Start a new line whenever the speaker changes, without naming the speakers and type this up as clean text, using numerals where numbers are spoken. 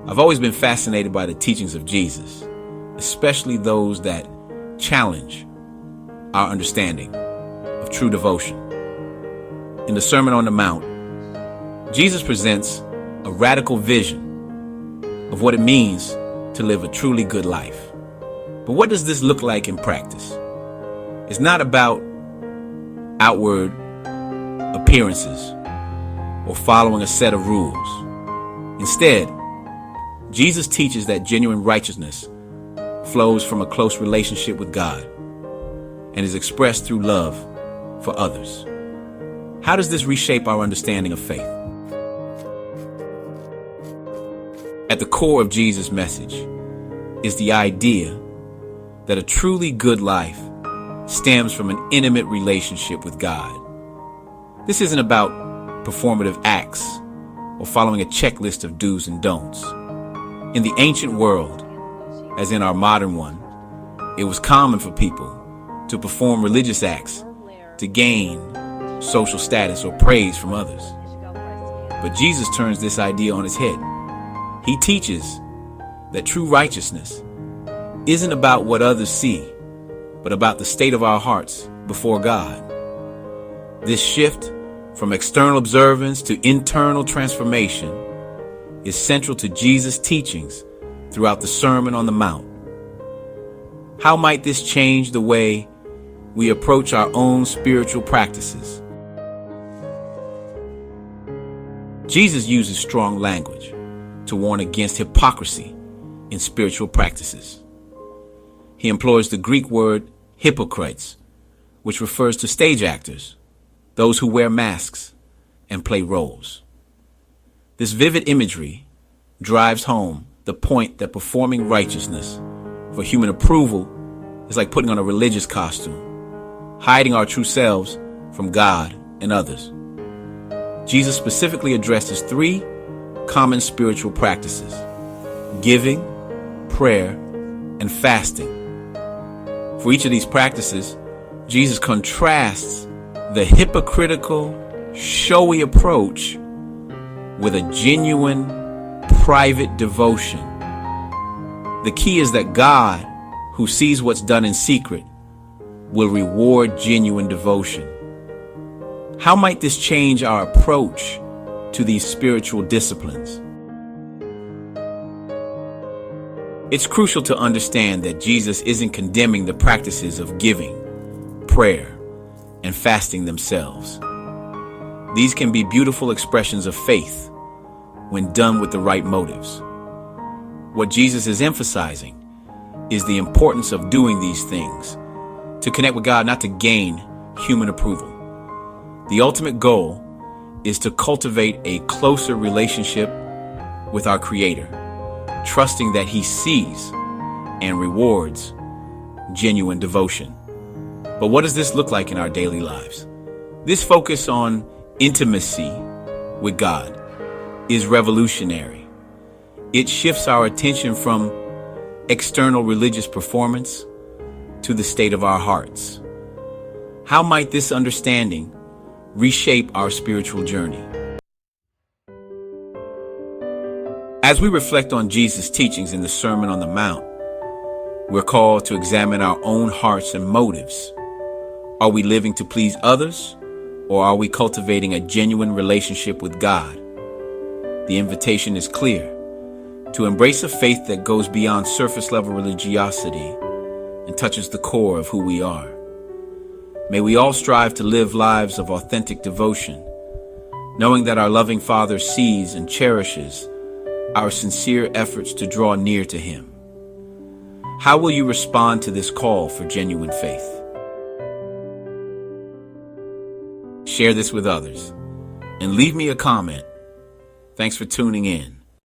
I've always been fascinated by the teachings of Jesus, especially those that challenge our understanding of true devotion. In the Sermon on the Mount, Jesus presents a radical vision of what it means to live a truly good life. But what does this look like in practice? It's not about outward appearances or following a set of rules. Instead, Jesus teaches that genuine righteousness flows from a close relationship with God and is expressed through love for others. How does this reshape our understanding of faith? At the core of Jesus' message is the idea that a truly good life stems from an intimate relationship with God. This isn't about performative acts or following a checklist of do's and don'ts. In the ancient world, as in our modern one, it was common for people to perform religious acts to gain social status or praise from others. But Jesus turns this idea on its head. He teaches that true righteousness isn't about what others see, but about the state of our hearts before God. This shift from external observance to internal transformation is central to Jesus' teachings throughout the Sermon on the Mount. How might this change the way we approach our own spiritual practices? Jesus uses strong language to warn against hypocrisy in spiritual practices. He employs the Greek word hypocrites, which refers to stage actors, those who wear masks and play roles. This vivid imagery drives home the point that performing righteousness for human approval is like putting on a religious costume, hiding our true selves from God and others. Jesus specifically addresses three common spiritual practices: giving, prayer, and fasting. For each of these practices, Jesus contrasts the hypocritical, showy approach with a genuine, private devotion. The key is that God, who sees what's done in secret, will reward genuine devotion. How might this change our approach to these spiritual disciplines? It's crucial to understand that Jesus isn't condemning the practices of giving, prayer, and fasting themselves. These can be beautiful expressions of faith when done with the right motives. What Jesus is emphasizing is the importance of doing these things to connect with God, not to gain human approval. The ultimate goal is to cultivate a closer relationship with our Creator, trusting that He sees and rewards genuine devotion. But what does this look like in our daily lives? This focus on intimacy with God is revolutionary. It shifts our attention from external religious performance to the state of our hearts. How might this understanding reshape our spiritual journey? As we reflect on Jesus' teachings in the Sermon on the Mount, we're called to examine our own hearts and motives. Are we living to please others, or are we cultivating a genuine relationship with God? The invitation is clear: to embrace a faith that goes beyond surface-level religiosity and touches the core of who we are. May we all strive to live lives of authentic devotion, knowing that our loving Father sees and cherishes our sincere efforts to draw near to Him. How will you respond to this call for genuine faith? Share this with others and leave me a comment. Thanks for tuning in.